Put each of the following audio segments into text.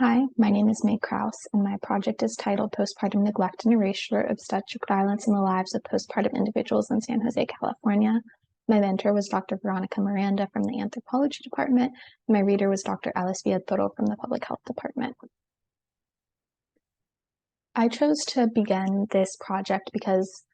Hi, my name is Mae Krause, and my project is titled Postpartum Neglect and Erasure: Obstetric Violence in the Lives of Postpartum Individuals in San Jose, California. My mentor was Dr. Veronica Miranda from the Anthropology Department, and my reader was Dr. Alice Villatoro from the Public Health Department. I chose to begin this project because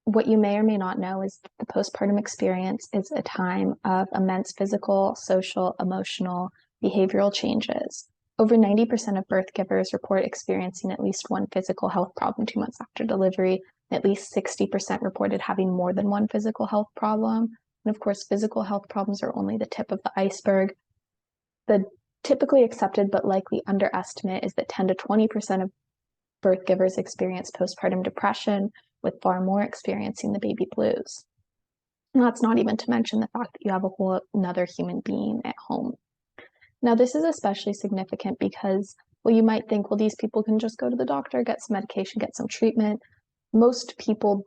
what you may or may not know is that the postpartum experience is a time of immense physical, social, emotional, behavioral changes. Over 90% of birth givers report experiencing at least one physical health problem 2 months after delivery. At least 60% reported having more than one physical health problem. And of course, physical health problems are only the tip of the iceberg. The typically accepted but likely underestimate is that 10 to 20% of birth givers experience postpartum depression, with far more experiencing the baby blues. And that's not even to mention the fact that you have a whole another human being at home. Now, this is especially significant because, well, you might think, well, these people can just go to the doctor, get some medication, get some treatment. Most people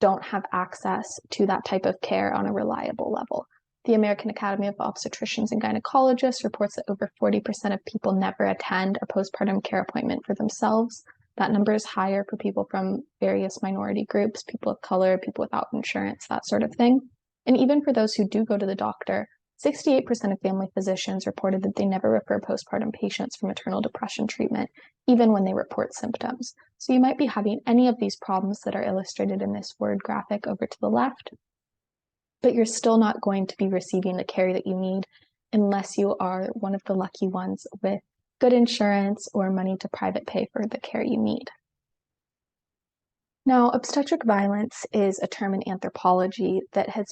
don't have access to that type of care on a reliable level. The American Academy of Obstetricians and Gynecologists reports that over 40% of people never attend a postpartum care appointment for themselves. That number is higher for people from various minority groups, people of color, people without insurance, that sort of thing. And even for those who do go to the doctor, 68% of family physicians reported that they never refer postpartum patients for maternal depression treatment, even when they report symptoms. So you might be having any of these problems that are illustrated in this word graphic over to the left, but you're still not going to be receiving the care that you need unless you are one of the lucky ones with good insurance or money to private pay for the care you need. Now, obstetric violence is a term in anthropology that has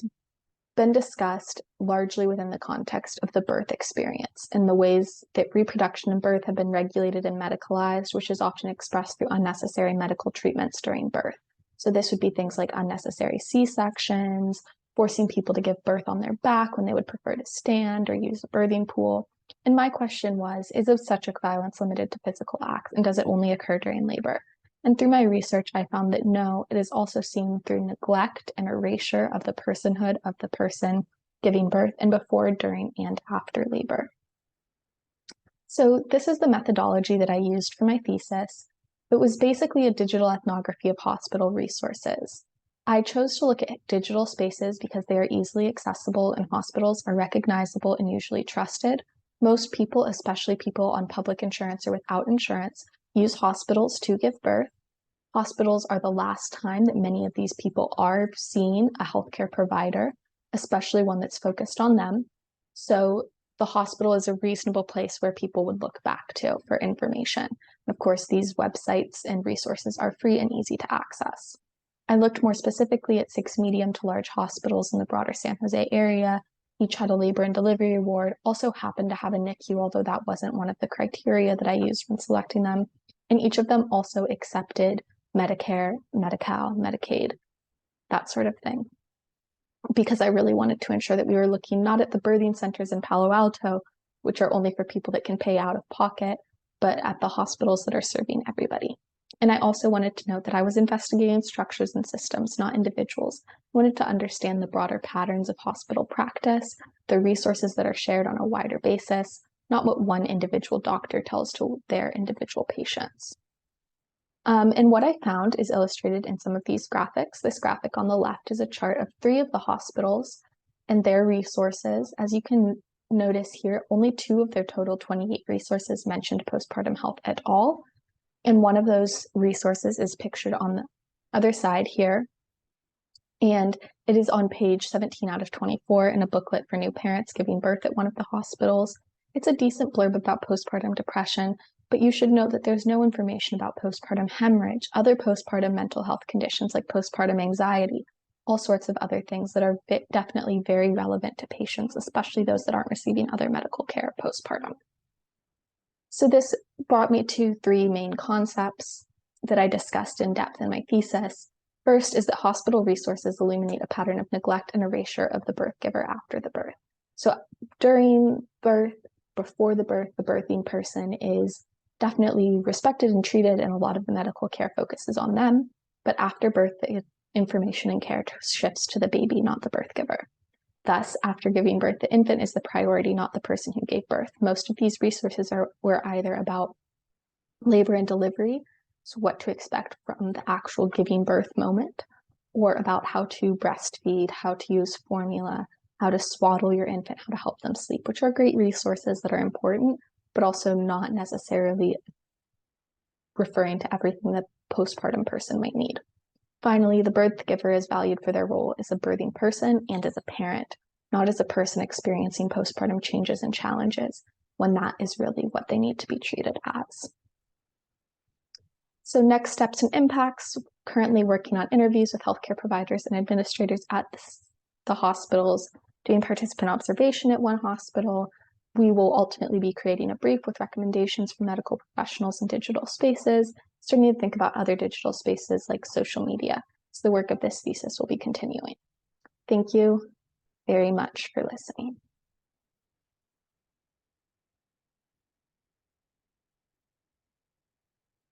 been discussed largely within the context of the birth experience and the ways that reproduction and birth have been regulated and medicalized, which is often expressed through unnecessary medical treatments during birth. So this would be things like unnecessary C-sections, forcing people to give birth on their back when they would prefer to stand or use a birthing pool. And my question was, is obstetric violence limited to physical acts, and does it only occur during labor? And through my research, I found that no, it is also seen through neglect and erasure of the personhood of the person giving birth, and before, during, and after labor. So this is the methodology that I used for my thesis. It was basically a digital ethnography of hospital resources. I chose to look at digital spaces because they are easily accessible and hospitals are recognizable and usually trusted. Most people, especially people on public insurance or without insurance, use hospitals to give birth. Hospitals are the last time that many of these people are seeing a healthcare provider, especially one that's focused on them. So the hospital is a reasonable place where people would look back to for information. Of course, these websites and resources are free and easy to access. I looked more specifically at 6 medium to large hospitals in the broader San Jose area. Each had a labor and delivery ward, also happened to have a NICU, although that wasn't one of the criteria that I used when selecting them. And each of them also accepted Medicare, Medi-Cal, Medicaid, that sort of thing. Because I really wanted to ensure that we were looking not at the birthing centers in Palo Alto, which are only for people that can pay out of pocket, but at the hospitals that are serving everybody. And I also wanted to note that I was investigating structures and systems, not individuals. I wanted to understand the broader patterns of hospital practice, the resources that are shared on a wider basis, not what one individual doctor tells to their individual patients. And what I found is illustrated in some of these graphics. This graphic on the left is a chart of 3 of the hospitals and their resources. As you can notice here, only 2 of their total 28 resources mentioned postpartum health at all. And one of those resources is pictured on the other side here. And it is on page 17 out of 24 in a booklet for new parents giving birth at one of the hospitals. It's a decent blurb about postpartum depression, but you should know that there's no information about postpartum hemorrhage, other postpartum mental health conditions like postpartum anxiety, all sorts of other things that are definitely very relevant to patients, especially those that aren't receiving other medical care postpartum. So this brought me to 3 main concepts that I discussed in depth in my thesis. First is that hospital resources illuminate a pattern of neglect and erasure of the birth giver after the birth. So during birth, before the birth, the birthing person is definitely respected and treated, and a lot of the medical care focuses on them. But after birth, the information and care shifts to the baby, not the birth giver. Thus, after giving birth, the infant is the priority, not the person who gave birth. Most of these resources were either about labor and delivery, so what to expect from the actual giving birth moment, or about how to breastfeed, how to use formula, how to swaddle your infant, how to help them sleep, which are great resources that are important, but also not necessarily referring to everything that postpartum person might need. Finally, the birth giver is valued for their role as a birthing person and as a parent, not as a person experiencing postpartum changes and challenges, when that is really what they need to be treated as. So next steps and impacts, currently working on interviews with healthcare providers and administrators at the hospitals, doing participant observation at one hospital. We will ultimately be creating a brief with recommendations for medical professionals in digital spaces, starting to think about other digital spaces like social media. So the work of this thesis will be continuing. Thank you very much for listening.